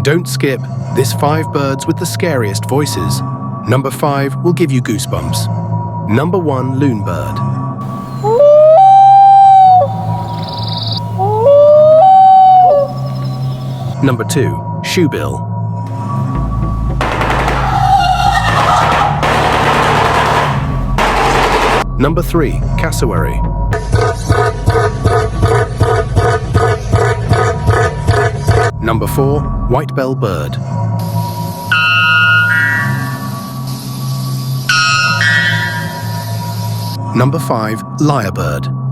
Don't skip. There's 5 birds with the scariest voices. Number 5 will give you goosebumps. Number 1, loonbird. Number 2, shoebill. Number 3, cassowary. Number 4, white-belled bird. Number 5, lyrebird.